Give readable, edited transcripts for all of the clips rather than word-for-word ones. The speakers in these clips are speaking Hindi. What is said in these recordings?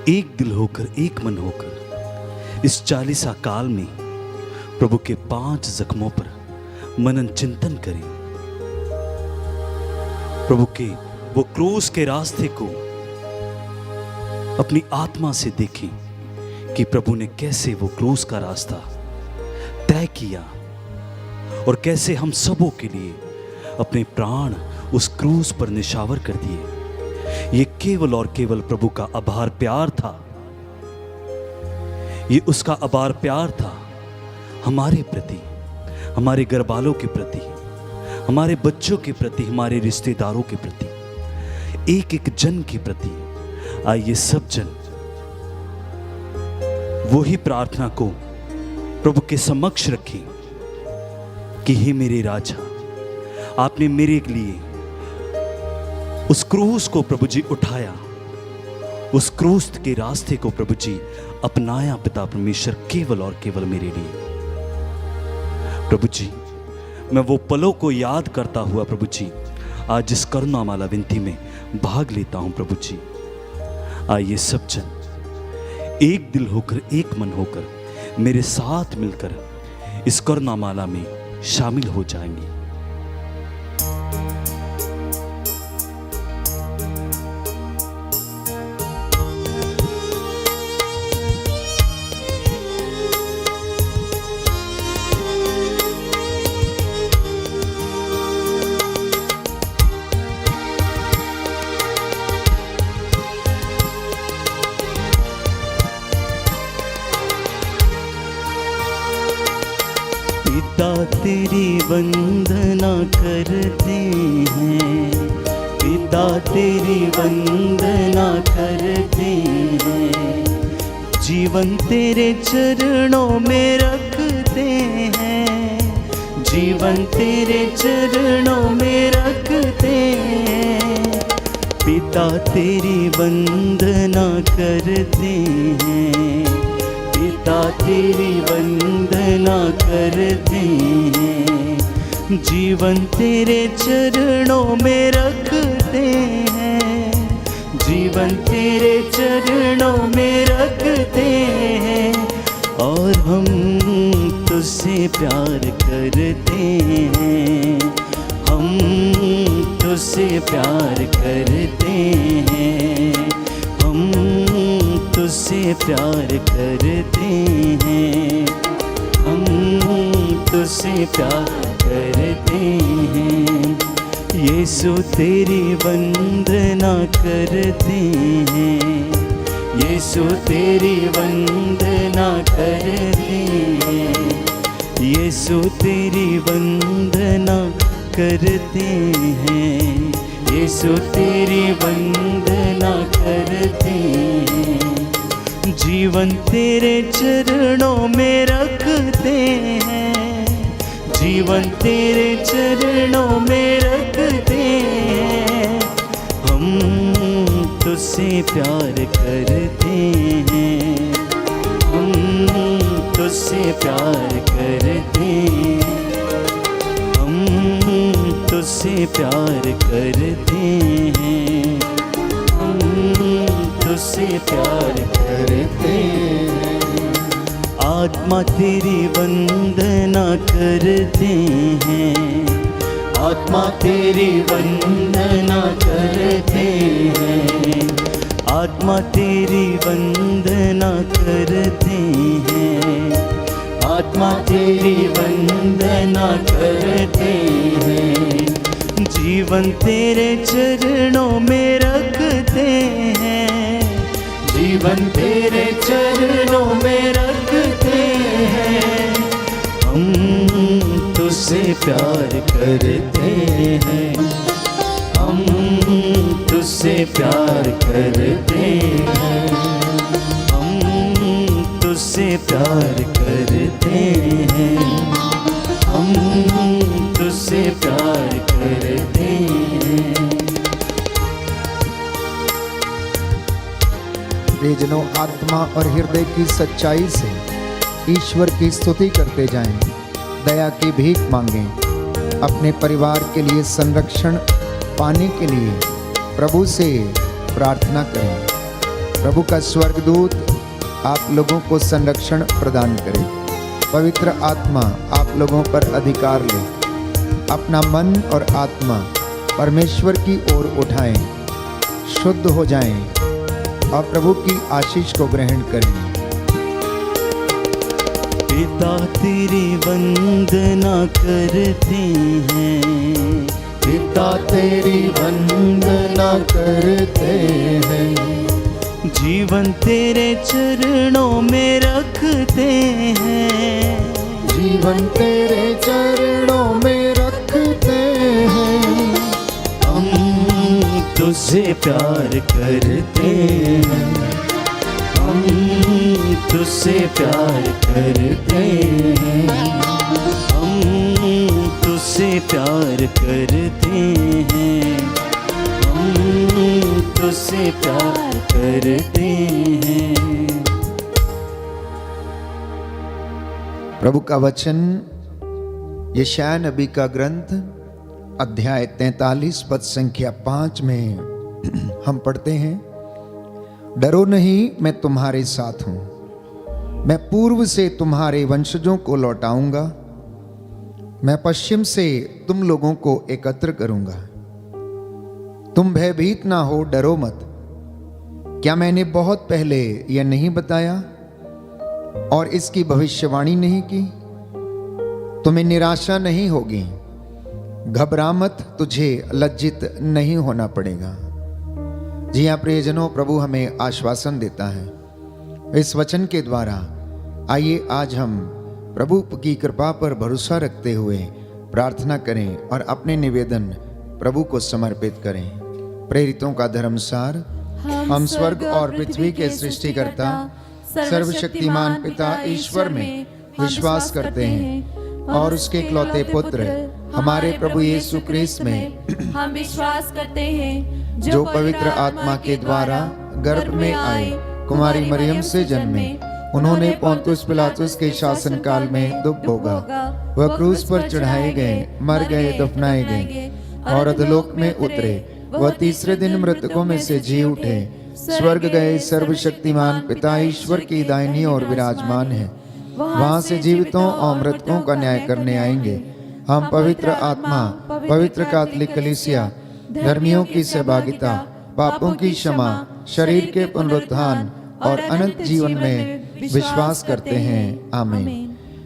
एक दिल होकर, एक मन होकर इस 40 काल में प्रभु के 5 जख्मों पर मनन चिंतन करें। प्रभु के वो क्रूस के रास्ते को अपनी आत्मा से देखें कि प्रभु ने कैसे वो क्रूस का रास्ता तय किया और कैसे हम सबों के लिए अपने प्राण उस क्रूस पर निछावर कर दिए। ये केवल और केवल प्रभु का अपार प्यार था। ये उसका अपार प्यार था हमारे प्रति, हमारे घरवालों के प्रति, हमारे बच्चों के प्रति, हमारे रिश्तेदारों के प्रति, एक एक जन के प्रति। आइए सब जन वही प्रार्थना को प्रभु के समक्ष रखें कि हे मेरे राजा, आपने मेरे लिए उस क्रूस को प्रभु जी उठाया, उस क्रूस के रास्ते को प्रभु जी अपनाया पिता परमेश्वर, केवल और केवल मेरे लिए। प्रभु जी, मैं वो पलों को याद करता हुआ प्रभु जी आज इस करुणा माला विनती में भाग लेता हूं। प्रभु जी, आइए सब जन एक दिल होकर, एक मन होकर मेरे साथ मिलकर इस करुणा माला में शामिल हो जाएंगे। पिता तेरी वंदना करते हैं, पिता तेरी वंदना करते हैं, जीवन तेरे चरणों में रखते हैं, जीवन तेरे चरणों में रखते हैं। पिता तेरी वंदना करते हैं, पिता तेरी वंदना करते हैं, जीवन तेरे चरणों में रखते हैं, जीवन तेरे चरणों में रखते हैं। और हम तुझसे प्यार करते हैं, हम तुझसे प्यार करते हैं, हम तुझसे प्यार करते हैं, हम तुझसे प्यार करते हैं। यीशु तेरी वंदना करते हैं, यीशु तेरी वंदना करते हैं, यीशु तेरी वंदना करते हैं, यीशु तेरी वंदना करते हैं। जीवन तेरे चरणों में रखते हैं, जीवन तेरे चरणों में रखते हैं। हम तुझसे प्यार करते हैं, हम तुझसे प्यार करते हैं, हम तुझसे प्यार करते हैं, हम तुझसे प्यार करते हैं। आत्मा तेरी वंदना करते हैं, आत्मा तेरी वंदना करते हैं, आत्मा तेरी वंदना करते हैं, आत्मा तेरी वंदना करते हैं। जीवन तेरे चरणों में रखते हैं, जीवन तेरे चरणों में रखते हैं। हम तुझसे प्यार करते हैं, हम तुझसे प्यार करते हैं, हम तुझसे प्यार करते हैं, हम तुझसे प्यार करते हैं। प्रियजनों, आत्मा और हृदय की सच्चाई से ईश्वर की स्तुति करते जाएं, दया की भीख मांगें, अपने परिवार के लिए संरक्षण पाने के लिए प्रभु से प्रार्थना करें। प्रभु का स्वर्गदूत आप लोगों को संरक्षण प्रदान करे। पवित्र आत्मा आप लोगों पर अधिकार ले। अपना मन और आत्मा परमेश्वर की ओर उठाएं, शुद्ध हो जाएं और प्रभु की आशीष को ग्रहण करें। पिता तेरी वंदना करते हैं, पिता तेरी वंदना करते हैं, जीवन तेरे चरणों में रखते हैं, जीवन तेरे चरणों में रखते हैं। हम तुझसे प्यार करते हैं, हम तुझसे प्यार करते हैं, हम तुझसे प्यार करते हैं, हम तुझसे प्यार करते हैं। प्रभु का वचन यशायाह नबी का ग्रंथ अध्याय 43 पद संख्या 5 में हम पढ़ते हैं, डरो नहीं, मैं तुम्हारे साथ हूं, मैं पूर्व से तुम्हारे वंशजों को लौटाऊंगा, मैं पश्चिम से तुम लोगों को एकत्र करूंगा। तुम भयभीत ना हो, डरो मत। क्या मैंने बहुत पहले यह नहीं बताया और इसकी भविष्यवाणी नहीं की? तुम्हें निराशा नहीं होगी, घबरा मत, तुझे लज्जित नहीं होना पड़ेगा। जी हाँ प्रियजनों, प्रभु हमें आश्वासन देता है इस वचन के द्वारा। आइए आज हम प्रभु की कृपा पर भरोसा रखते हुए प्रार्थना करें और अपने निवेदन प्रभु को समर्पित करें। प्रेरितों का धर्मसार। हम स्वर्ग और पृथ्वी के सृष्टिकर्ता सर्वशक्तिमान पिता ईश्वर में विश्वास करते हैं और उसके इकलौते पुत्र हमारे प्रभु यीशु क्रिस्त में हम विश्वास करते हैं, जो पवित्र आत्मा के द्वारा गर्भ में आए, कुमारी मरियम से जन्मे, उन्होंने पोंतुस पिलातुस के शासन काल में दुख भोगा, वह क्रूस पर चढ़ाए गए, मर गए, दफनाए गए और अधोलोक में उतरे, वह तीसरे दिन मृतकों में से जी उठे, स्वर्ग गए, सर्वशक्तिमान पिता ईश्वर की दाहिनी ओर विराजमान है, वहां से जीवितों और मृतकों का न्याय करने आएंगे। हम पवित्र आत्मा, पवित्र कैथोलिक कलीसिया, धर्मियों की सहभागिता, पापों की क्षमा, शरीर के पुनरुत्थान और अनंत जीवन में विश्वास करते हैं। आमीन।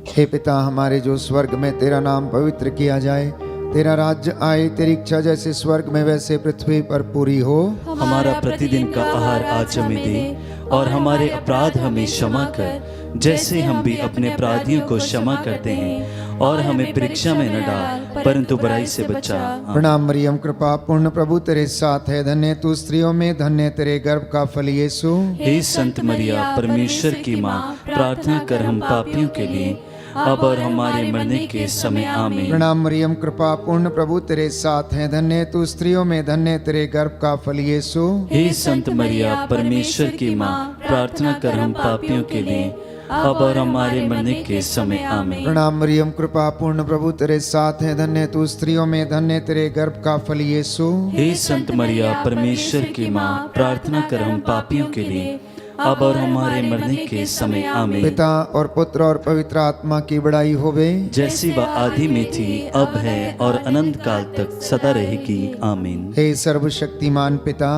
हे पिता हमारे जो स्वर्ग में, तेरा नाम पवित्र किया जाए, तेरा राज्य आए, तेरी इच्छा जैसे स्वर्ग में वैसे पृथ्वी पर पूरी हो। हमारा प्रतिदिन का आहार आज हमें दे और हमारे अपराध हमें क्षमा कर, जैसे हम भी अपने अपराधियों को क्षमा करते हैं, और हमें परीक्षा में न डाल परंतु बुराई से बचा। प्रणाम मरियम, कृपा पूर्ण प्रभु तेरे साथ है, धन्य तू स्त्रियों में, धन्य तेरे गर्भ का फल यीशु। हे संत मरिया परमेश्वर की माँ, प्रार्थना कर हम पापियों के लिए अब और हमारे मरने के समय। आमीन। प्रणाम मरियम, कृपा पूर्ण प्रभु तेरे साथ है, धन्य तू स्त्रियों में, धन्य तेरे गर्भ का फल यीशु। हे संत मरिया परमेश्वर की माँ, प्रार्थना कर हम पापियों के लिए अब और हमारे मरने के समय। आमीन। प्रणाम मरियम, कृपा पूर्ण प्रभु तेरे साथ है, धन्य तू स्त्रियों में, धन्य तेरे गर्भ का फल यीशु। हे संत मरिया परमेश्वर की माँ, प्रार्थना कर हम पापियों के लिए अब और हमारे मरने के समय। आमीन। पिता और पुत्र और पवित्र आत्मा की बड़ाई होवे, जैसी वह आदि में थी, अब है और अनंत काल तक सदा रहेगी। आमीन। हे सर्वशक्तिमान पिता,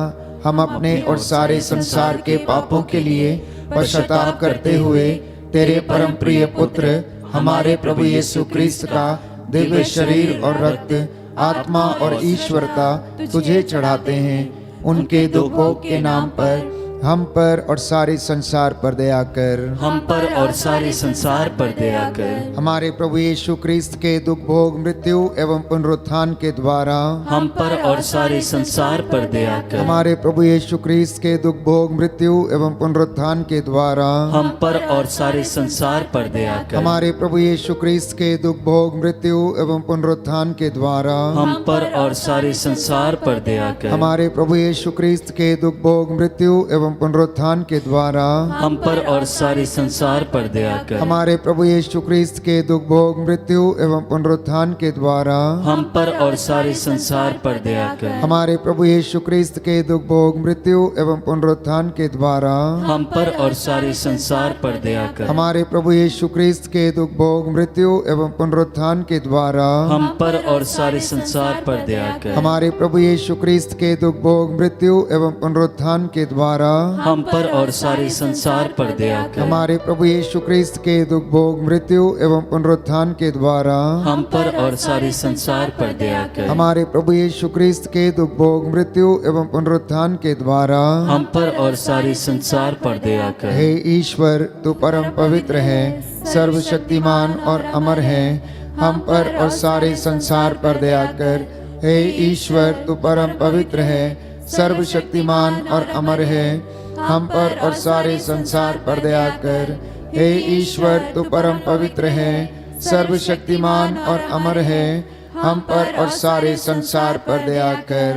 हम अपने और सारे संसार के पापों के लिए पश्चाताप करते हुए तेरे परम प्रिय पुत्र हमारे प्रभु यीशु क्रिस्त का दिव्य शरीर और रक्त, आत्मा और ईश्वरता तुझे चढ़ाते हैं। उनके दुखों के नाम पर हम पर और सारे संसार पर दया कर। हम पर और सारे संसार पर दया कर। हमारे प्रभु यीशु क्रिस्त के दुख भोग, मृत्यु एवं पुनरुत्थान के द्वारा हम पर और सारे संसार पर दया कर। हमारे प्रभु यीशु क्रिस्त के दुख भोग, मृत्यु एवं पुनरुत्थान के द्वारा हम पर और सारे संसार पर दया कर। हमारे प्रभु यीशु क्रिस्त के दुख भोग, मृत्यु एवं पुनरुत्थान के द्वारा हम पर और सारे संसार पर दया कर। हमारे प्रभु यीशु क्रिस्त के दुख भोग, मृत्यु एवं एवं पुनरुत्थान के द्वारा हम पर और सारे संसार पर दया कर। हमारे प्रभु यीशु क्रिस्त के दुख भोग मृत्यु एवं पुनरुत्थान के द्वारा हम पर और सारे संसार पर दया कर। हमारे प्रभु यीशु क्रिस्त के दुख भोग मृत्यु एवं पुनरुत्थान के द्वारा हम पर और सारे संसार पर दया कर। हमारे प्रभु यीशु क्रिस्त के दुख भोग मृत्यु एवं पुनरुत्थान के द्वारा हम पर और सारे संसार पर दया कर। हमारे प्रभु यीशु क्रिस्त के दुख भोग मृत्यु एवं पुनरुत्थान के द्वारा हम पर और सारे संसार पर दया कर। हमारे प्रभु यीशु क्रिस्त के दुख भोग मृत्यु एवं पुनरुत्थान के द्वारा हम पर और सारे संसार पर दया कर। हमारे प्रभु यीशु क्रिस्त के दुख भोग मृत्यु एवं पुनरुत्थान के द्वारा हम पर और सारे संसार पर दया कर। हे ईश्वर, तू परम पवित्र है, सर्वशक्तिमान और अमर है, हम पर और सारे संसार पर दया कर। हे ईश्वर, तू परम पवित्र है, सर्वशक्तिमान और अमर है, हम पर और सारे संसार पर दया कर। हे ईश्वर, तू परम पवित्र है, सर्वशक्तिमान और अमर है, हम पर और सारे संसार पर दया कर।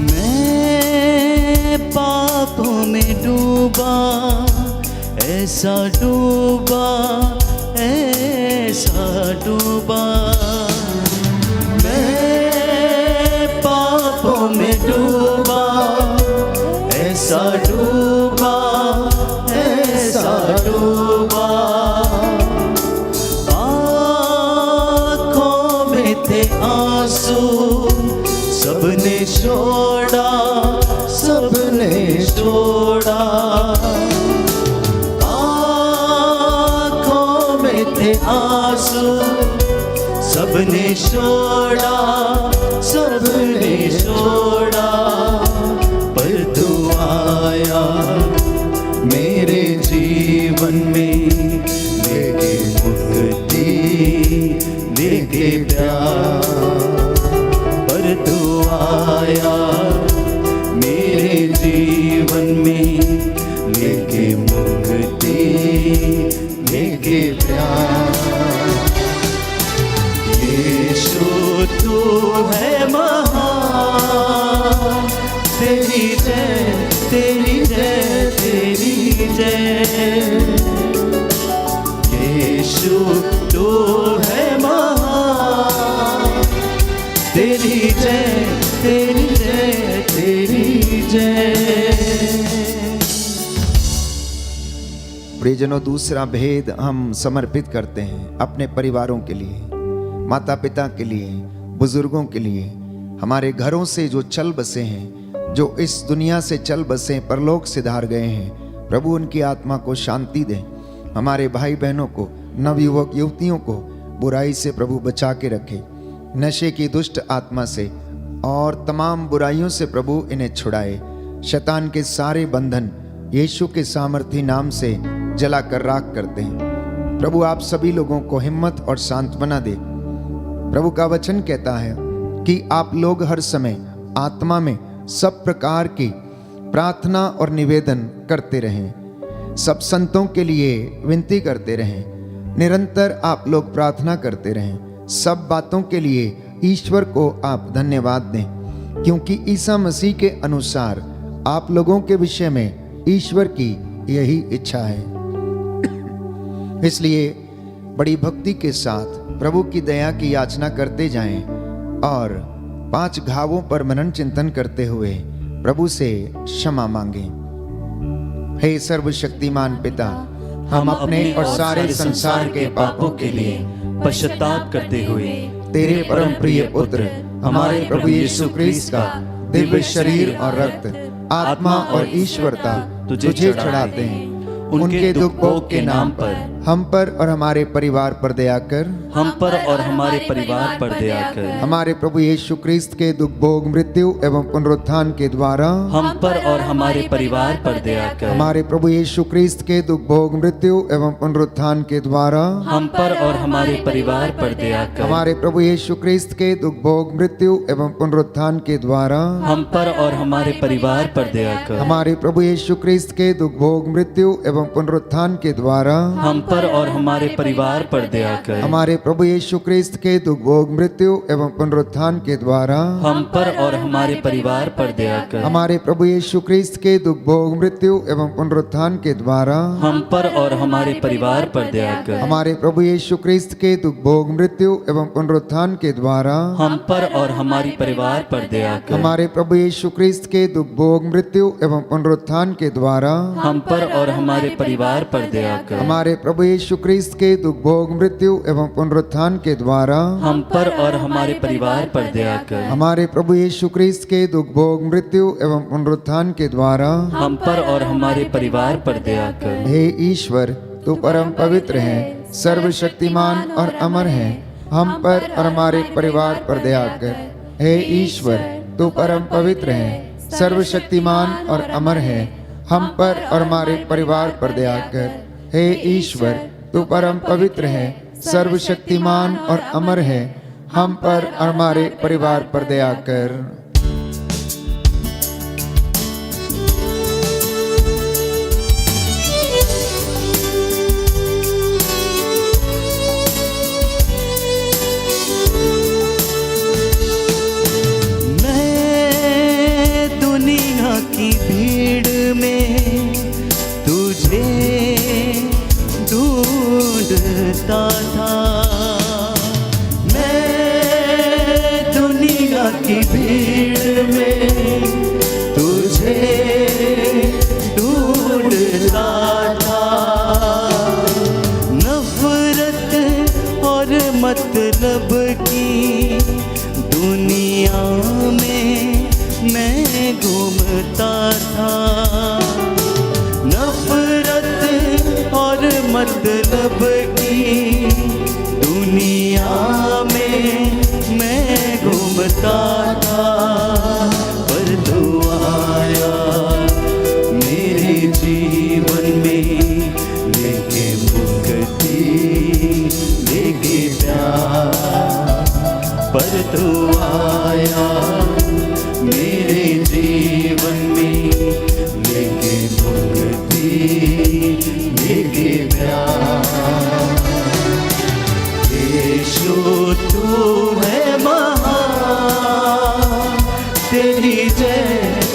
मैं पापों में डूबा, ऐसा डूबा, ऐसा डूबा। मैं पापों में डूबा, ऐसा डूबा, ऐसा डूबा। आँखों में थे आंसू, सबने छोड़ा, सबने छोड़ा। आँखों में थे आंसू, सबने छोड़ा, सबने छोड़ा। पर तू आया मेरे जीवन में, लेके मुक्ति, लेके प्यार। पर तू आया मेरे जीवन में, लेके मुक्ति, लेके प्यार। यीशु तू है महान, तेरी जय, तेरी जय, तेरी जय। यीशु तू है महान, तेरी जय, तेरी जय, तेरी जय। प्रियजनों, दूसरा भेद हम समर्पित करते हैं अपने परिवारों के लिए, माता पिता के लिए, बुजुर्गों के लिए, हमारे घरों से जो चल बसे हैं, जो इस दुनिया से चल बसे परलोक सिधार गए हैं। प्रभु उनकी आत्मा को शांति दें। हमारे भाई बहनों को, नवयुवक युवतियों को बुराई से प्रभु बचा के रखे, नशे की दुष्ट आत्मा से और तमाम बुराइयों से प्रभु इन्हें छुड़ाए। शैतान के सारे बंधन यीशु के सामर्थी नाम से जलाकर राख करते हैं। प्रभु आप सभी लोगों को हिम्मत और सांत्वना दे। प्रभु का वचन कहता है कि आप लोग हर समय आत्मा में सब प्रकार की प्रार्थना और निवेदन करते रहें, सब संतों के लिए विनती करते रहें। निरंतर आप लोग प्रार्थना करते रहें। सब बातों के लिए ईश्वर को आप धन्यवाद दें, क्योंकि ईसा मसीह के अनुसार आप लोगों के विषय में ईश्वर की यही इच्छा है। इसलिए बड़ी भक्ति के साथ प्रभु की दया की याचना करते जाएं और 5 घावों पर मनन चिंतन करते हुए प्रभु से क्षमा मांगें। हे सर्वशक्तिमान पिता, हम अपने और सारे संसार के पापों के लिए पश्चाताप करते हुए तेरे परम प्रिय पुत्र हमारे प्रभु यीशु क्रिस्त का दिव्य शरीर और रक्त, आत्मा और ईश्वरता तुझे चढ़ाते हैं। उनके दुख भोग के नाम पर हम पर और हमारे परिवार पर दया कर। हम पर और हमारे परिवार पर दया कर। हमारे प्रभु यीशु क्रिस्त के दुख भोग मृत्यु एवं पुनरुत्थान के द्वारा हम पर और हमारे परिवार पर दया कर। हमारे प्रभु यीशु क्रिस्त के दुख भोग मृत्यु एवं पुनरुत्थान के द्वारा हम पर और हमारे परिवार पर दया कर। हमारे प्रभु यीशु क्रिस्त के दुख भोग मृत्यु एवं पुनरुत्थान के द्वारा हम पर और हमारे परिवार पर दया कर। हमारे प्रभु यीशु क्रिस्त के दुख भोग मृत्यु एवं पुनरुत्थान के द्वारा हम पर और हमारे परिवार पर दया कर। हमारे प्रभु यीशु क्रिस्त के दुख भोग मृत्यु एवं पुनरुत्थान के द्वारा हम पर और हमारे परिवार पर दया कर। हमारे प्रभु यीशु क्रिस्त के दुख भोग मृत्यु एवं पुनरुत्थान के द्वारा हम पर और हमारे परिवार पर दया कर। हमारे प्रभु यीशु क्रिस्त के दुख भोग मृत्यु एवं पुनरुत्थान के द्वारा हम पर और हमारे परिवार पर दया कर। हमारे प्रभु यीशु क्रिस्त के दुख भोग मृत्यु एवं पुनरुत्थान के द्वारा हम पर और हमारे परिवार पर दया कर। हमारे प्रभु यीशु क्रिस्त के दुख भोग मृत्यु एवं पुनरुत्थान के द्वारा हम पर और हमारे परिवार पर दया कर। हमारे प्रभु यीशु क्रिस्त के दुख भोग मृत्यु एवं पुनरुत्थान के द्वारा हम पर और हमारे परिवार पर दया कर। हे ईश्वर, तू परम पवित्र है, सर्वशक्तिमान और अमर है, हम पर और हमारे परिवार पर दया कर। हे ईश्वर, तू परम पवित्र है, सर्वशक्तिमान और अमर है, हम पर और हमारे परिवार पर दया कर। हे ईश्वर, तू परम पवित्र है, सर्वशक्तिमान और अमर है, हम पर और हमारे परिवार पर दया कर। मैं दुनिया की भीड़ में तुझे ढूंढता था। मैं दुनिया की भीड़ में तुझे ढूंढता था। नफरत और मतलब की दुनिया में मैं घूमता था। नफरत और मतलब की दुनिया में मैं घूमता था। पर तू आया मेरे जीवन में, लेके मुक्ति लेके प्यार। पर तू आया मेरे जीवन में, लेके मुक्ति लेके प्यार। यीशु तू है महान, तेरी जय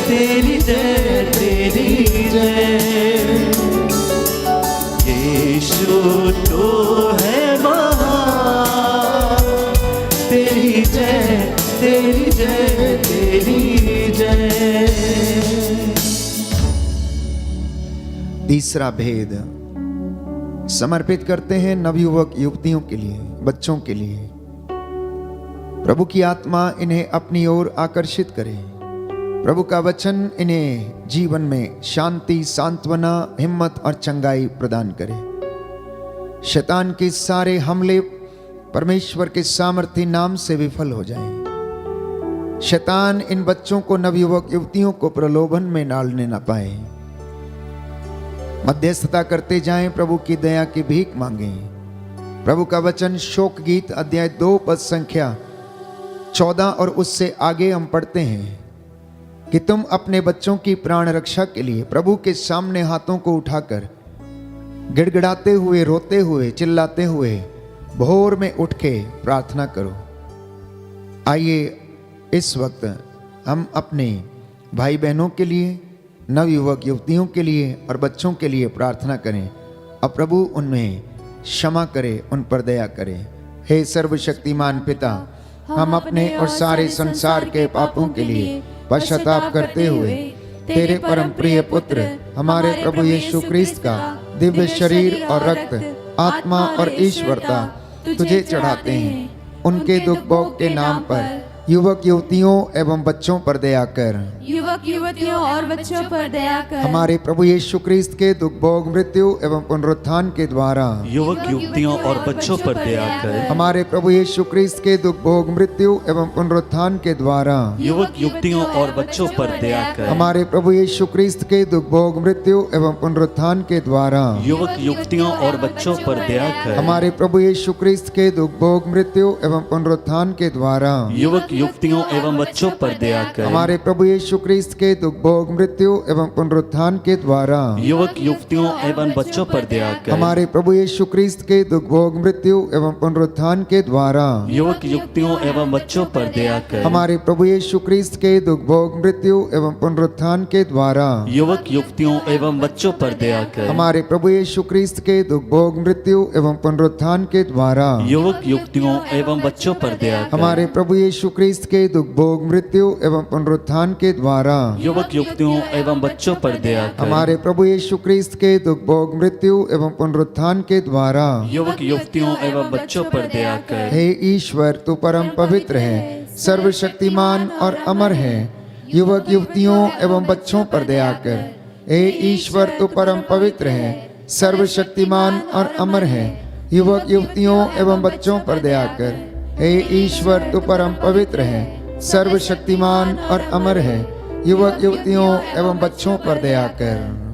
तेरी जय तेरी जय। यीशु तू है महान, तेरी जय तेरी जय तेरी जय। तीसरा भेद समर्पित करते हैं नवयुवक युवतियों के लिए, बच्चों के लिए। प्रभु की आत्मा इन्हें अपनी ओर आकर्षित करे। प्रभु का वचन इन्हें जीवन में शांति, सांत्वना, हिम्मत और चंगाई प्रदान करे। शैतान के सारे हमले परमेश्वर के सामर्थी नाम से विफल हो जाएं। शैतान इन बच्चों को, नवयुवक युवतियों को प्रलोभन में डालने न पाए। मध्यस्थता करते जाएं, प्रभु की दया की भीख मांगें। प्रभु का वचन शोक गीत अध्याय 2 पद संख्या 14 और उससे आगे हम पढ़ते हैं कि तुम अपने बच्चों की प्राण रक्षा के लिए प्रभु के सामने हाथों को उठाकर गिड़गिड़ाते हुए, रोते हुए, चिल्लाते हुए भोर में उठ के प्रार्थना करो। आइए इस वक्त हम अपने भाई बहनों के लिए, नवयुवक युवतियों के लिए और बच्चों के लिए प्रार्थना करें और प्रभु उनमें क्षमा करे, उन पर दया करे। हे सर्वशक्तिमान पिता, हम अपने और सारे संसार के पापों के लिए पश्चाताप करते हुए तेरे परम प्रिय पुत्र हमारे प्रभु यीशु क्रिस्त का दिव्य शरीर और रक्त, आत्मा और ईश्वरता तुझे चढ़ाते हैं। उनके दुख भोग के नाम पर युवक युवतियों एवं बच्चों पर दया कर। युवक युवतियों और बच्चों पर दया कर। हमारे प्रभु यीशु क्रिस्त के दुख भोग मृत्यु एवं पुनरुत्थान के द्वारा युवक युवतियों और बच्चों पर दया कर। हमारे प्रभु यीशु क्रिस्त के दुख भोग मृत्यु एवं पुनरुत्थान के द्वारा युवक युवतियों और बच्चों पर दया कर। हमारे प्रभु यीशु क्रिस्त के दुख भोग मृत्यु एवं पुनरुत्थान के द्वारा युवक युवतियों और बच्चों पर दया कर। हमारे प्रभु यीशु क्रिस्त के दुख भोग मृत्यु एवं पुनरुत्थान के द्वारा युवक युवतियों एवं बच्चों पर दया कर। हमारे प्रभु यीशु क्रिस्त के दुख भोग मृत्यु एवं पुनरुत्थान के द्वारा युवक युवतियों एवं बच्चों पर दया कर। हमारे प्रभु यीशु क्रिस्त के दुख भोग मृत्यु एवं पुनरुत्थान के द्वारा युवक युवतियों एवं बच्चों पर दया कर। हमारे प्रभु यीशु क्रिस्त के दुख भोग मृत्यु एवं पुनरुत्थान के द्वारा युवक युवतियों एवं बच्चों पर दया कर। हमारे प्रभु यीशु क्रिस्त के दुख भोग मृत्यु एवं पुनरुत्थान के द्वारा युवक युवतियों एवं बच्चों पर दया कर। हमारे प्रभु यीशु क्रिस्त के दुख भोग मृत्यु एवं पुनरुत्थान के द्वारा युवक युवतियों एवं बच्चों पर दया कर। हमारे प्रभु यीशु क्रिस्त के दुख भोग मृत्यु एवं पुनरुत्थान के द्वारा युवक युवतियों एवं बच्चों पर दया कर। हे ईश्वर, तू परम पवित्र है, सर्वशक्तिमान और अमर है, युवक युवतियों एवं बच्चों पर दया कर। हे ईश्वर, तू परम पवित्र है, सर्वशक्तिमान और अमर है, युवक युवतियों एवं बच्चों पर दया कर। हे ईश्वर, तू परम पवित्र है, सर्वशक्तिमान और अमर है, युवक युवतियों एवं बच्चों पर दया कर।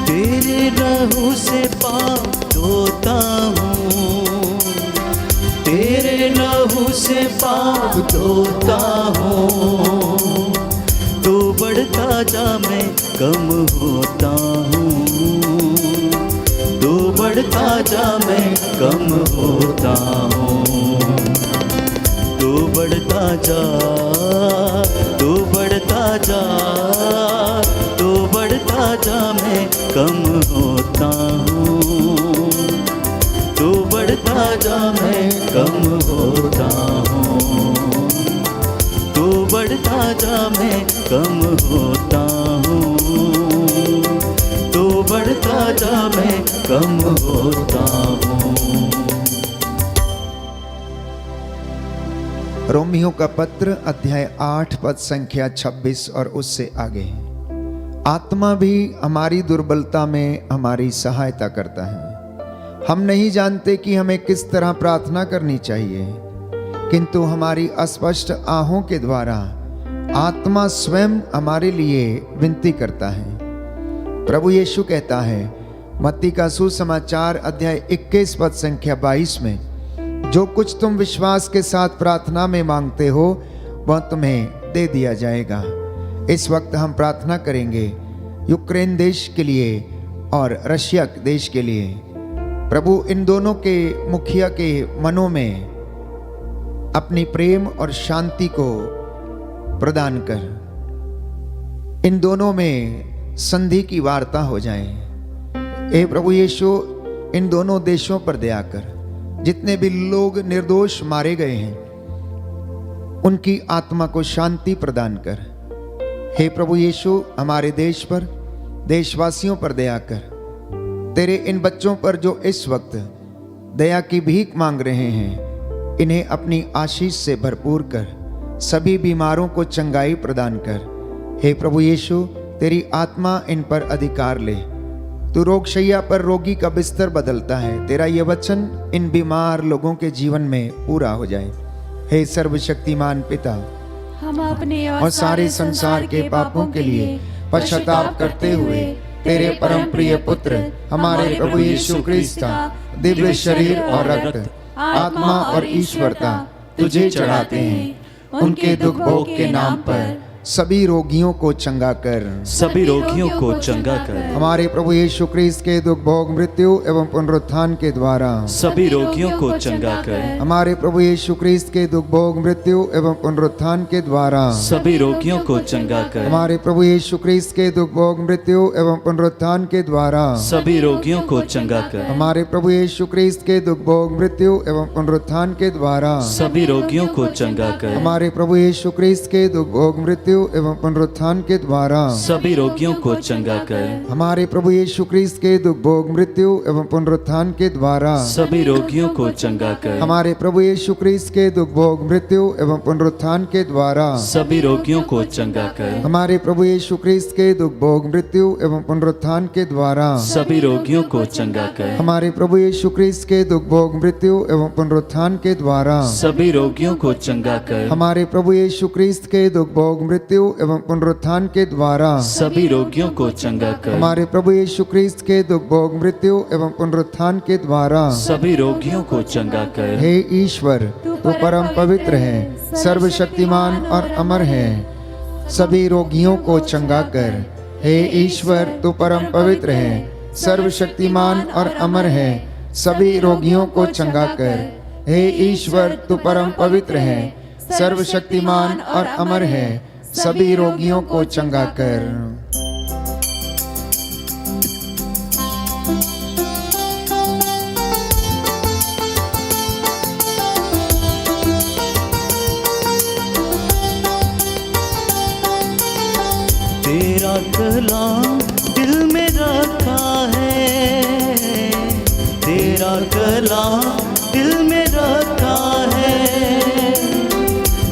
तेरे लहू से पाप धोता हूँ, तेरे लहू से पाप धोता हूँ, तू बढ़ता जा मैं कम होता हूँ, तू बढ़ता जा मैं कम होता हूँ, तू बढ़ता जा, तू बढ़ता जा, तू बढ़ता जा मैं कम होता हूँ, तू बढ़ता जा मैं कम होता हूँ, तू बढ़ता जा मैं कम होता हूँ, तू बढ़ता जा मैं कम होता हूँ। रोमियो का पत्र अध्याय 8 पद संख्या 26 और उससे आगे। आत्मा भी हमारी दुर्बलता में हमारी सहायता करता है। हम नहीं जानते कि हमें किस तरह प्रार्थना करनी चाहिए, किंतु हमारी अस्पष्ट आहों के द्वारा आत्मा स्वयं हमारे लिए विनती करता है। प्रभु यीशु कहता है मत्ती का सुसमाचार अध्याय 21 पद संख्या 22 में, जो कुछ तुम विश्वास के साथ प्रार्थना में मांगते हो वह तुम्हें दे दिया जाएगा। इस वक्त हम प्रार्थना करेंगे यूक्रेन देश के लिए और रशिया देश के लिए। प्रभु इन दोनों के मुखिया के मनों में अपनी प्रेम और शांति को प्रदान कर, इन दोनों में संधि की वार्ता हो जाए। हे प्रभु यीशु, इन दोनों देशों पर दया कर। जितने भी लोग निर्दोष मारे गए हैं उनकी आत्मा को शांति प्रदान कर। हे प्रभु यीशु, हमारे देश पर, देशवासियों पर दया कर। तेरे इन बच्चों पर जो इस वक्त दया की भीख मांग रहे हैं, इन्हें अपनी आशीष से भरपूर कर। सभी बीमारों को चंगाई प्रदान कर। हे प्रभु यीशु, तेरी आत्मा इन पर अधिकार ले। तू रोगशैया पर रोगी का बिस्तर बदलता है। तेरा ये वचन इन बीमार लोगों के जीवन में पूरा हो जाए। हे सर्वशक्तिमान पिता, हम अपने और सारे संसार के पापों के लिए पश्चाताप करते हुए तेरे परम प्रिय पुत्र हमारे प्रभु यीशु क्रिस्त का दिव्य शरीर और रक्त, आत्मा और ईश्वरता तुझे चढ़ाते हैं। उनके दुख भोग के नाम पर सभी रोगियों को चंगा कर। सभी रोगियों को चंगा कर। हमारे प्रभु यीशु क्रिस्त के दुख भोग मृत्यु एवं पुनरुत्थान के द्वारा सभी रोगियों को चंगा कर। हमारे प्रभु यीशु क्रिस्त के दुख भोग मृत्यु एवं पुनरुत्थान के द्वारा सभी रोगियों को चंगा कर। हमारे प्रभु यीशु क्रिस्त के दुख भोग मृत्यु एवं पुनरुत्थान के द्वारा सभी रोगियों को चंगा कर। हमारे प्रभु यीशु क्रिस्त के दुख भोग मृत्यु एवं पुनरुत्थान के द्वारा सभी रोगियों को चंगा कर। हमारे प्रभु यीशु क्रिस्त के दुख भोग मृत्यु एवं पुनरुत्थान के द्वारा सभी रोगियों को चंगा कर। हमारे प्रभु यीशु क्रिस्त के दुख भोग मृत्यु एवं पुनरुत्थान के द्वारा सभी रोगियों को चंगा कर। हमारे प्रभु यीशु क्रिस्त के दुख भोग मृत्यु एवं पुनरुत्थान के द्वारा सभी रोगियों को चंगा कर। हमारे प्रभु यीशु क्रिस्त के दुख भोग मृत्यु एवं पुनरुत्थान के द्वारा सभी रोगियों को चंगा कर। हमारे प्रभु यीशु क्रिस्त के दुख भोग मृत्यु एवं पुनरुत्थान के द्वारा सभी रोगियों को चंगा कर। हमारे प्रभु यीशु क्रिस्त के दुख भोग मृत्यु एवं पुनरुत्थान के द्वारा सभी रोगियों को चंगा कर। हमारे प्रभु यीशु क्रिस्त के दुख भोग मृत्यु एवं पुनरुत्थान के द्वारा सभी रोगियों को चंगा कर। हे ईश्वर, तू परम पवित्र है, सर्वशक्तिमान और अमर है, सभी रोगियों को चंगा कर। हे ईश्वर, तू परम पवित्र है, सर्वशक्तिमान और अमर है, सभी रोगियों को चंगा कर। हे ईश्वर, तू परम पवित्र है, सर्वशक्तिमान और अमर है, सभी रोगियों को चंगा कर। तेरा कलाम दिल में रखा है, तेरा कलाम दिल में रखा है,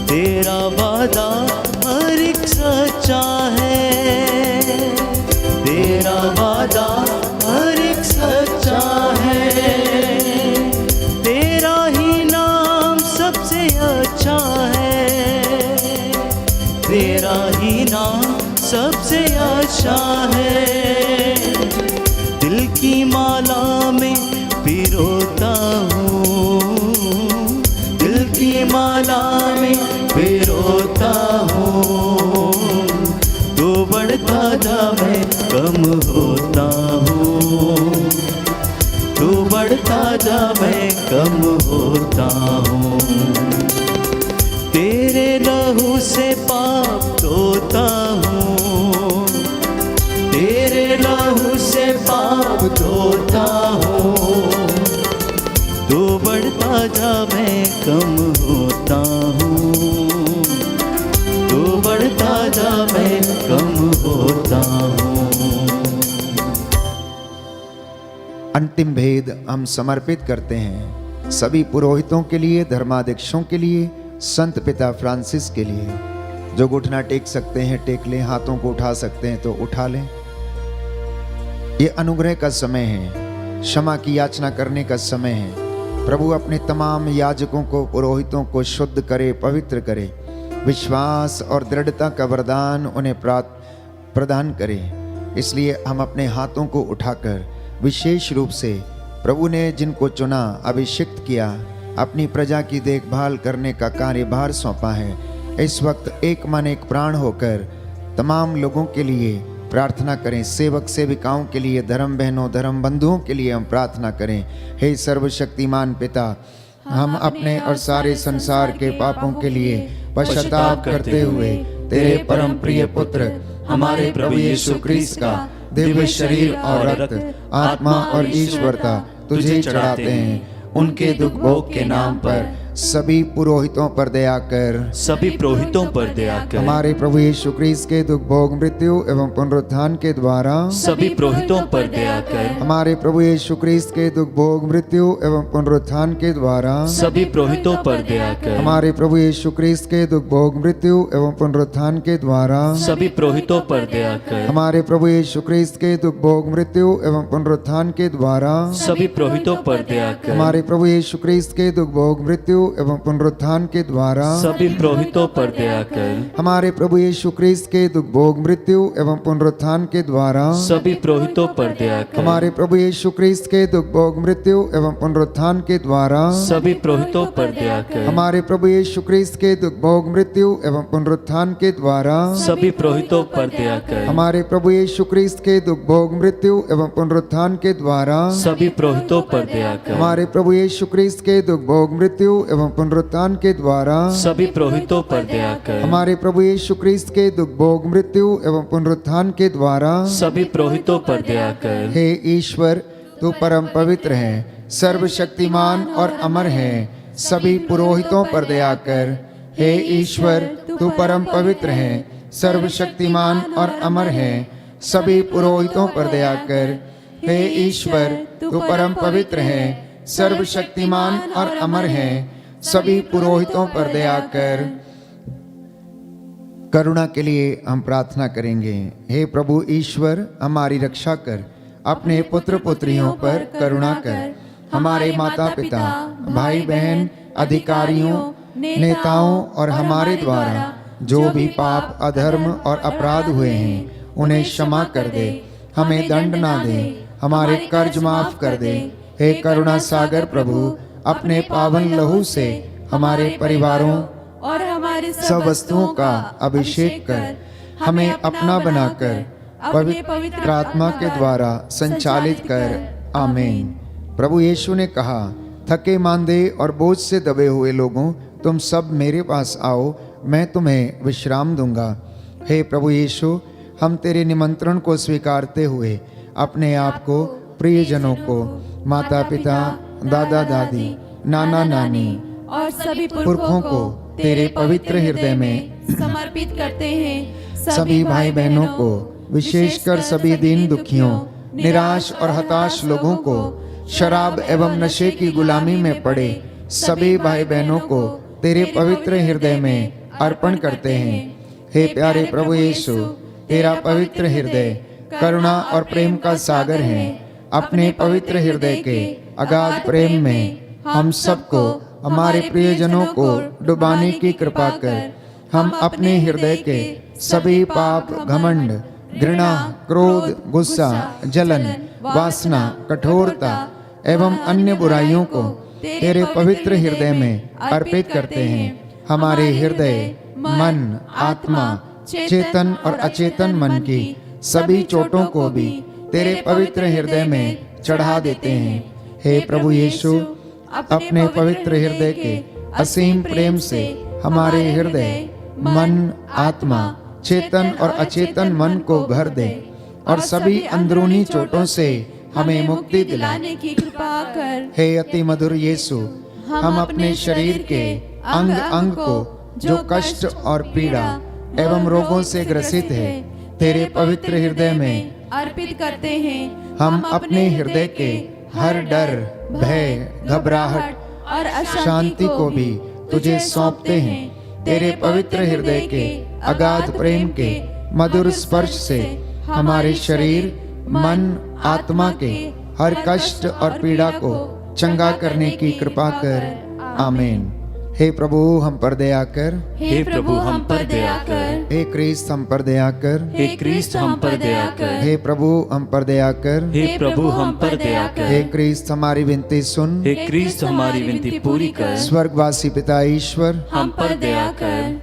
तेरा वादा हर एक सच्चा है, तेरा वादा हर एक सच्चा है, तेरा ही नाम सबसे अच्छा है, तेरा ही नाम सबसे अच्छा है। दिल की माला में पिरोता हूँ, दिल की माला में पिरोता हूँ, तो बढ़ता जा मैं कम होता हूँ, तो बढ़ता जा मैं कम होता हूँ। तेरे लहू से पाप धोता हूँ, तेरे लहू से पाप धोता हूँ, तो बढ़ता जा मैं कम होता हूँ, तो बढ़ता जा मैं कम होता हूँ। अंतिम भेद हम समर्पित करते हैं सभी पुरोहितों के लिए, धर्माध्यक्षों के लिए, संत पिता फ्रांसिस के लिए। जो घुटना टेक सकते हैं टेक लें, हाथों को उठा सकते हैं तो उठा लें। ये अनुग्रह का समय है, क्षमा की याचना करने का समय है। प्रभु अपने तमाम याजकों को, पुरोहितों को शुद्ध करे, पवित्र करे, विश्वास और दृढ़ता का वरदान उन्हें प्रदान करे। इसलिए हम अपने हाथों को उठाकर विशेष रूप से प्रभु ने जिनको चुना, अभिषिक्त किया, अपनी प्रजा की देखभाल करने का कार्यभार सौंपा है, इस वक्त एक मन एक प्राण होकर तमाम लोगों के लिए प्रार्थना करें। सेवक सेविकाओं के लिए, धर्म बहनों, धर्म बंधुओं के लिए हम प्रार्थना करें। हे सर्वशक्तिमान पिता, हम अपने और सारे संसार के पापों के लिए पश्चाताप करते हुए तेरे परम प्रिय पुत्र हमारे प्रभु यीशु क्रिस्त का दिव्य शरीर और रक्त, आत्मा और ईश्वरता तुझे चढ़ाते हैं। उनके दुख भोग के नाम पर सभी पुरोहितों पर दया कर, सभी पुरोहितों पर दया कर। हमारे प्रभु यीशु क्रिस्त के दुख भोग मृत्यु एवं पुनरुत्थान के द्वारा सभी पुरोहितों पर दया कर। हमारे प्रभु यीशु क्रिस्त के दुख भोग मृत्यु एवं पुनरुत्थान के द्वारा सभी पुरोहितों पर दया कर। हमारे प्रभु यीशु क्रिस्त के दुख भोग मृत्यु एवं पुनरुत्थान के द्वारा सभी पुरोहितों पर दया कर। हमारे प्रभु यीशु क्रिस्त के दुख भोग मृत्यु एवं पुनरुत्थान के द्वारा सभी पुरोहितों पर दया कर। हमारे प्रभु यीशु क्रिस्त के दुख भोग मृत्यु एवं पुनरुत्थान के द्वारा सभी पुरोहितों पर दया कर। हमारे प्रभु यीशु क्रिस्त के दुख भोग मृत्यु एवं पुनरुत्थान के द्वारा सभी पुरोहितों पर दया कर। हमारे प्रभु यीशु क्रिस्त के दुख भोग मृत्यु एवं पुनरुत्थान के द्वारा सभी पुरोहितों पर दया कर। हमारे प्रभु यीशु क्रिस्त के दुख भोग मृत्यु एवं पुनरुत्थान के द्वारा सभी पुरोहितों पर दया कर। हमारे प्रभु यीशु क्रिस्त के दुख भोग मृत्यु एवं पुनरुत्थान के द्वारा सभी पुरोहितों पर दया कर। हमारे प्रभु यीशु क्रिस्त के दुख भोग मृत्यु एवं पुनरुत्थान के द्वारा सभी पुरोहितों पर दया कर। हमारे प्रभु यीशु क्रिस्त के दुख भोग मृत्यु एवं पुनरुत्थान के द्वारा सभी पुरोहितों पर दया कर। हे ईश्वर, तू परम पवित्र है, सर्वशक्तिमान और अमर है, सभी पुरोहितों पर दया कर। हे ईश्वर, तू परम पवित्र है, सर्वशक्तिमान और अमर है, सभी पुरोहितों पर दया कर। हे ईश्वर, तू परम पवित्र है, सर्वशक्तिमान और अमर है, सभी पुरोहितों पर दया कर। करुणा के लिए हम प्रार्थना करेंगे। हे प्रभु ईश्वर, हमारी रक्षा कर, अपने पुत्र पुत्रियों पर करुणा कर। हमारे माता पिता, भाई बहन, अधिकारियों, नेताओं और हमारे द्वारा जो भी पाप, अधर्म और अपराध हुए हैं उन्हें क्षमा कर दे, हमें दंड ना दे, हमारे कर्ज माफ कर दे। हे करुणा सागर प्रभु, अपने पावन लहू से हमारे परिवारों और हमारे सब वस्तुओं का अभिषेक कर, हमें अपना बनाकर पवित्र आत्मा के द्वारा संचालित कर। आमीन। प्रभु यीशु ने कहा, थके मांदे और बोझ से दबे हुए लोगों, तुम सब मेरे पास आओ, मैं तुम्हें विश्राम दूंगा। हे प्रभु यीशु, हम तेरे निमंत्रण को स्वीकारते हुए अपने आप को, प्रियजनों को, माता पिता, दादा दादी, नाना नानी और सभी पुरखों को तेरे पवित्र हृदय में समर्पित करते हैं। सभी भाई बहनों को, विशेषकर सभी दीन दुखियों, निराश और हताश लोगों को, शराब एवं नशे की गुलामी में पड़े सभी भाई बहनों को तेरे पवित्र हृदय में अर्पण करते हैं। हे प्यारे प्रभु यीशु, तेरा पवित्र हृदय करुणा और प्रेम का सागर है। अपने पवित्र हृदय के अगाध प्रेम में हम सबको, हमारे प्रियजनों को डुबाने की कृपा कर। हम अपने हृदय के सभी पाप, घमंड, घृणा, क्रोध, गुस्सा, जलन, वासना, कठोरता एवं अन्य बुराइयों को तेरे पवित्र हृदय में अर्पित करते हैं। हमारे हृदय, मन, आत्मा, चेतन और अचेतन मन की सभी चोटों को भी तेरे पवित्र हृदय में चढ़ा देते हैं। हे प्रभु यीशु, अपने पवित्र हृदय के असीम प्रेम से हमारे हृदय, मन, आत्मा, चेतन और अचेतन मन को भर दे और सभी अंदरूनी चोटों से हमें मुक्ति दिलाने की कृपा कर। हे अति मधुर यीशु, हम अपने शरीर के अंग अंग को जो कष्ट और पीड़ा एवं रोगों से ग्रसित है तेरे पवित्र हृदय में अर्पित करते हैं। हम अपने हृदय के हर डर, भय, घबराहट और शांति को भी तुझे सौंपते हैं। तेरे पवित्र हृदय के अगाध प्रेम के मधुर स्पर्श से हमारे शरीर, मन, आत्मा के हर कष्ट और पीड़ा को चंगा करने की कृपा कर। आमीन। हे प्रभु, हम पर दया कर। हे प्रभु, हम पर दया कर। हे क्रिस्त, हम पर दया कर। हे क्रिस्त, हम पर दया कर। हे प्रभु, हम पर दया कर। हे प्रभु, हम पर दया कर। हे क्रिस्त, हमारी विनती सुन। हे क्रिस्त, हमारी विनती पूरी कर। स्वर्गवासी पिता ईश्वर, हम पर दया कर।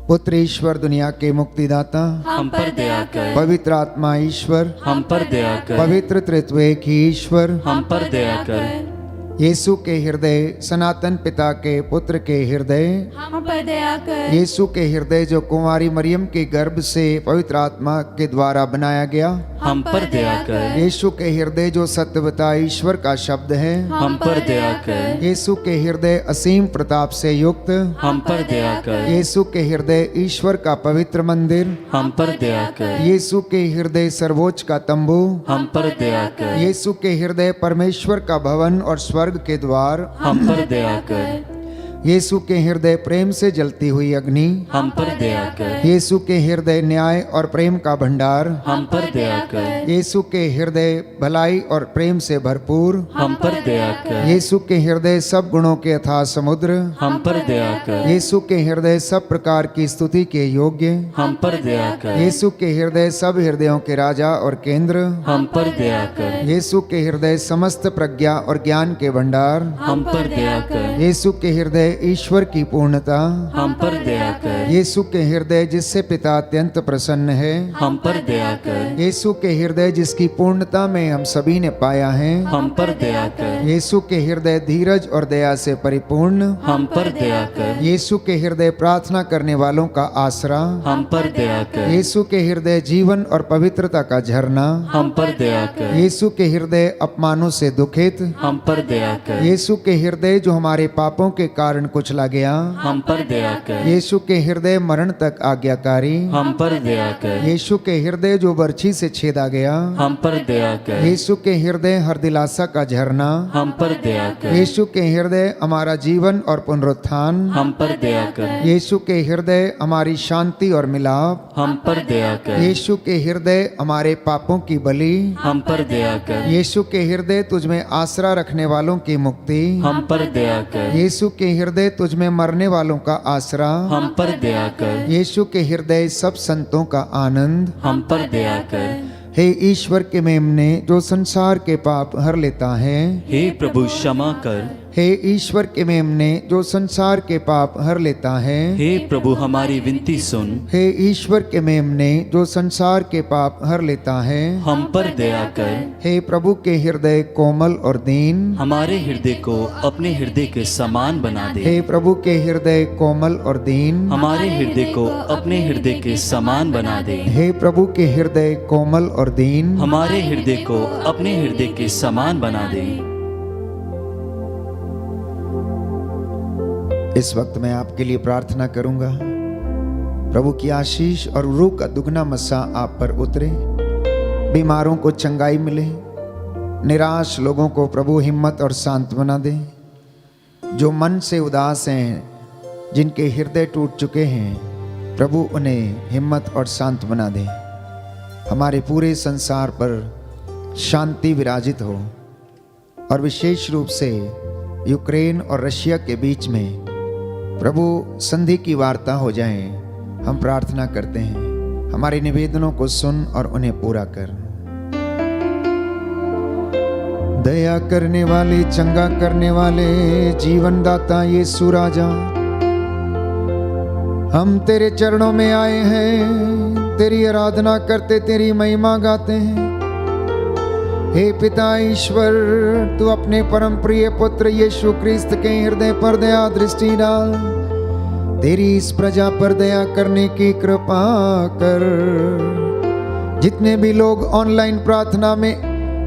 पुत्र ईश्वर, दुनिया के मुक्तिदाता, हम पर दया कर। पवित्र आत्मा ईश्वर, हम पर दया कर। पवित्र त्रित्व एक ही ईश्वर, हम पर दया कर। यीशु के हृदय, सनातन पिता के पुत्र के हृदय, हम पर दया कर। यीशु के हृदय जो कुंवारी मरियम के गर्भ से पवित्र आत्मा के द्वारा बनाया गया, हम पर दया कर। यीशु के हृदय जो सत्यवता ईश्वर का शब्द है, हम पर दया कर। यीशु के हृदय असीम प्रताप से युक्त, हम पर दया कर। यीशु के हृदय ईश्वर का पवित्र मंदिर, हम पर दया कर। यीशु के हृदय सर्वोच्च का तंबू, हम पर दया कर। यीशु के हृदय परमेश्वर का भवन और स्वर्ग के द्वार, हम पर दया कर। यीशु के हृदय प्रेम से जलती हुई अग्नि, हम पर दया कर। यीशु के हृदय न्याय और प्रेम का भंडार, हम पर दया कर। यीशु के हृदय भलाई और प्रेम से भरपूर, हम पर दया कर। यीशु के हृदय सब गुणों के अथाह समुद्र, हम पर दया कर। यीशु के हृदय सब प्रकार की स्तुति के योग्य, हम पर दया कर। यीशु के हृदय सब हृदयों के राजा और केंद्र, हम पर दया कर। यीशु के हृदय समस्त प्रज्ञा और ज्ञान के भंडार, हम पर दया कर। यीशु के हृदय ईश्वर की पूर्णता, हम पर दया कर। यीशु के हृदय जिससे पिता अत्यंत प्रसन्न है, हम पर दया कर। यीशु के हृदय जिसकी पूर्णता में हम सभी ने पाया है, हम पर दया कर। यीशु के हृदय धीरज और दया से परिपूर्ण, हम पर दया कर। यीशु के हृदय प्रार्थना करने वालों का आसरा, हम पर दया कर। यीशु के हृदय जीवन और पवित्रता का झरना, हम पर दया कर। यीशु के हृदय अपमानों से दुखित, हम पर दया कर। यीशु के हृदय जो हमारे पापों के कारण कुचला गया, हम पर दया कर। यीशु के हृदय मरण तक आज्ञाकारी, हम पर दया कर। यीशु के हृदय जो बर्छी से छेदा गया, हम पर दया कर। यीशु के हृदय हर दिलासा का झरना, हम पर दया कर। यीशु के हृदय हमारा जीवन और पुनरुत्थान, हम पर दया कर। यीशु के हृदय हमारी शांति और मिलाप, हम पर दया कर। यीशु के हृदय हमारे पापों की बलि, हम पर दया कर। यीशु के हृदय तुझमें आसरा रखने वालों की मुक्ति, हम पर दया कर। यीशु के हृदय तुझमें मरने वालों का आसरा, हम पर दया कर। यीशु के हृदय सब संतों का आनंद, हम पर दया कर। हे ईश्वर के मेमने जो संसार के पाप हर लेता है, हे प्रभु क्षमा कर। हे ईश्वर के मेमने जो संसार के पाप हर लेता है, हे प्रभु हमारी विनती सुन। हे ईश्वर के मेमने जो संसार के पाप हर लेता है, हम पर दया कर। हे प्रभु के हृदय कोमल और दीन, हमारे हृदय को अपने हृदय के समान बना दे। हे प्रभु के हृदय कोमल और दीन, हमारे हृदय को अपने हृदय के समान बना दे। हे प्रभु के हृदय कोमल और दीन, हमारे हृदय को अपने हृदय के समान बना दे। इस वक्त मैं आपके लिए प्रार्थना करूंगा, प्रभु की आशीष और रूह का दुगना मस्सा आप पर उतरे, बीमारों को चंगाई मिले, निराश लोगों को प्रभु हिम्मत और सांत्वना दे, जो मन से उदास हैं, जिनके हृदय टूट चुके हैं, प्रभु उन्हें हिम्मत और सांत्वना दे। हमारे पूरे संसार पर शांति विराजित हो और विशेष रूप से यूक्रेन और रशिया के बीच में प्रभु संधि की वार्ता हो जाए, हम प्रार्थना करते हैं। हमारे निवेदनों को सुन और उन्हें पूरा कर। दया करने वाले, चंगा करने वाले, जीवन दाता यीशु राजा, हम तेरे चरणों में आए हैं, तेरी आराधना करते, तेरी महिमा गाते हैं। हे पिता ईश्वर, तू अपने परम प्रिय पुत्र यीशु क्रिस्त के हृदय पर दया दृष्टि डाल, तेरी इस प्रजा पर दया करने की कृपा कर। जितने भी लोग ऑनलाइन प्रार्थना में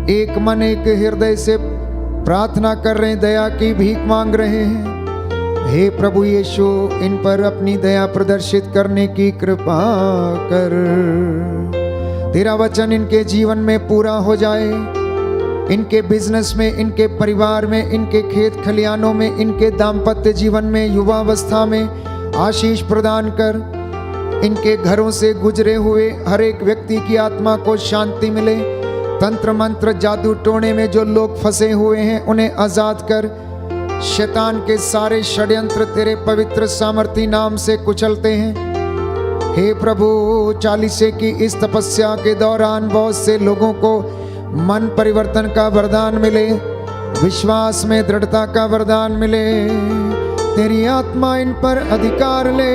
एक मन एक हृदय से प्रार्थना कर रहे हैं, दया की भीख मांग रहे हैं, हे प्रभु यीशु इन पर अपनी दया प्रदर्शित करने की कृपा कर। तेरा वचन इनके जीवन में पूरा हो जाए, इनके बिजनेस में, इनके परिवार में, इनके खेत खलियानों में, इनके दाम्पत्य जीवन में, युवावस्था में आशीष प्रदान कर। इनके घरों से गुजरे हुए हर एक व्यक्ति की आत्मा को शांति मिले। तंत्र मंत्र जादू टोने में जो लोग फंसे हुए हैं उन्हें आजाद कर। शैतान के सारे षड्यंत्र तेरे पवित्र सामर्थी नाम से कुचलते हैं। हे प्रभु, 40 की इस तपस्या के दौरान बहुत से लोगों को मन परिवर्तन का वरदान मिले, विश्वास में दृढ़ता का वरदान मिले। तेरी आत्मा इन पर अधिकार ले।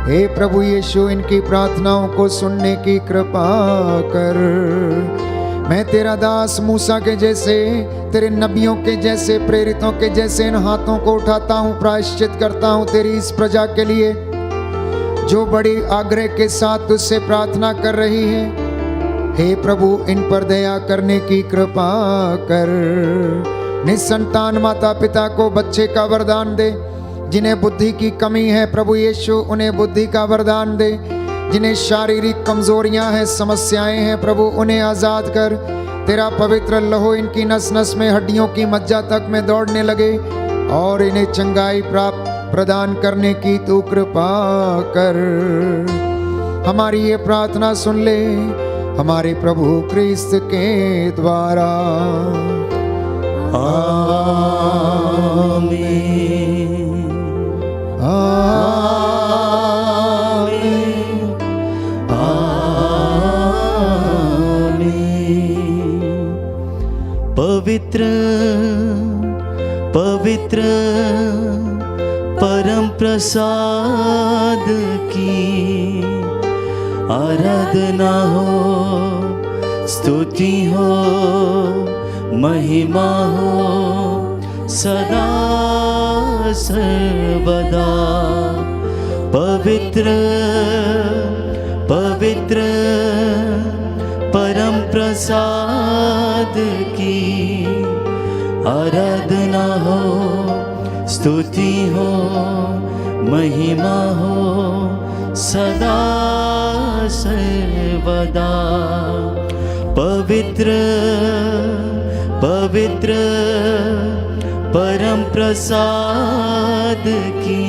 हे प्रभु यीशु, इनकी प्रार्थनाओं को सुनने की कृपा कर। मैं तेरा दास मूसा के जैसे, तेरे नबियों के जैसे, प्रेरितों के जैसे इन हाथों को उठाता हूँ, प्रायश्चित करता हूँ तेरी इस प्रजा के लिए जो बड़ी आग्रह के साथ तुझसे प्रार्थना कर रही है। हे प्रभु, इन पर दया करने की कृपा कर। निसंतान माता पिता को बच्चे का वरदान दे। जिन्हें बुद्धि की कमी है प्रभु यीशु उन्हें बुद्धि का वरदान दे। जिन्हें शारीरिक कमजोरियां हैं, समस्याएं हैं, प्रभु उन्हें आजाद कर। तेरा पवित्र लहू इनकी नस नस में, हड्डियों की मज्जा तक में दौड़ने लगे। और इन्हें चंगाई प्राप्त प्रदान करने की तू कृपा कर। हमारी ये प्रार्थना सुन ले हमारे प्रभु क्रिस्त के द्वारा। आमीन। आमीन। आमीन। पवित्र पवित्र परम प्रसाद की आराधना हो, स्तुति हो, महिमा हो सदा सर्वदा। पवित्र पवित्र परम प्रसाद की आराधना हो, स्तुति हो, महिमा हो सदा सर्वदा। पवित्र पवित्र परम प्रसाद की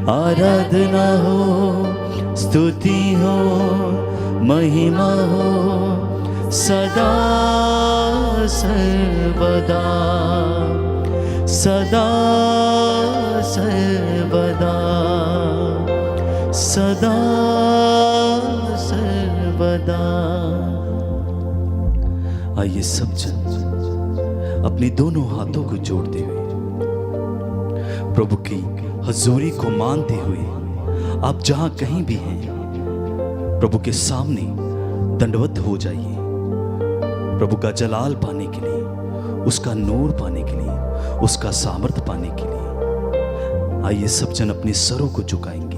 आराधना हो, स्तुति हो, महिमा हो सदा सर्वदा सदा सर्वदा सदा सर्वदा। आइए सब जन अपने दोनों हाथों को जोड़ते हुए प्रभु की हजूरी को मानते हुए आप जहां कहीं भी हैं प्रभु के सामने दंडवत हो जाइए। प्रभु का जलाल पाने के लिए, उसका नूर पाने के लिए, उसका सामर्थ पाने के लिए आइए सब जन अपने सरों को झुकाएंगे।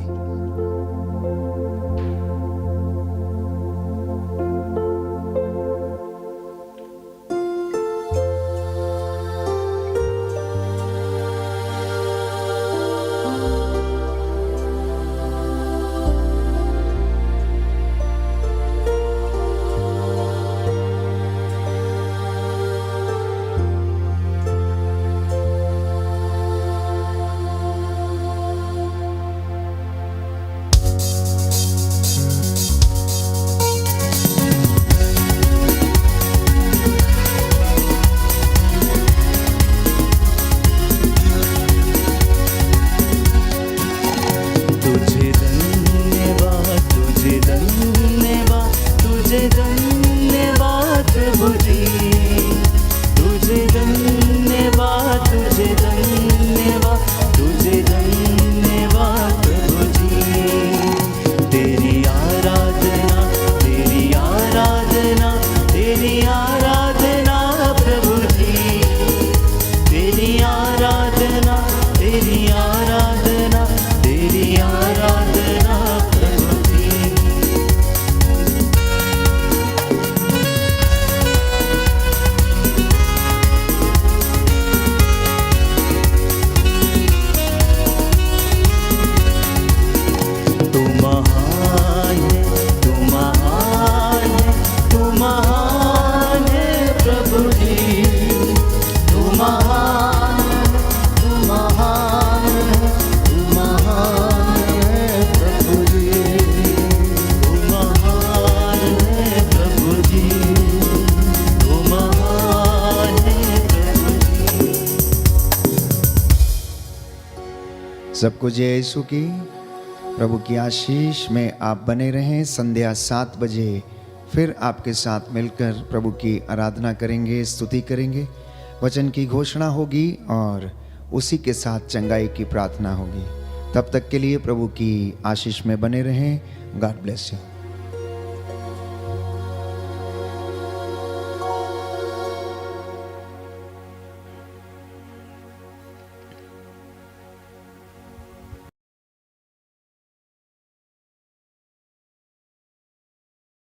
सबको जय यीशु की। प्रभु की आशीष में आप बने रहें। संध्या 7 बजे फिर आपके साथ मिलकर प्रभु की आराधना करेंगे, स्तुति करेंगे, वचन की घोषणा होगी और उसी के साथ चंगाई की प्रार्थना होगी। तब तक के लिए प्रभु की आशीष में बने रहें। God bless you.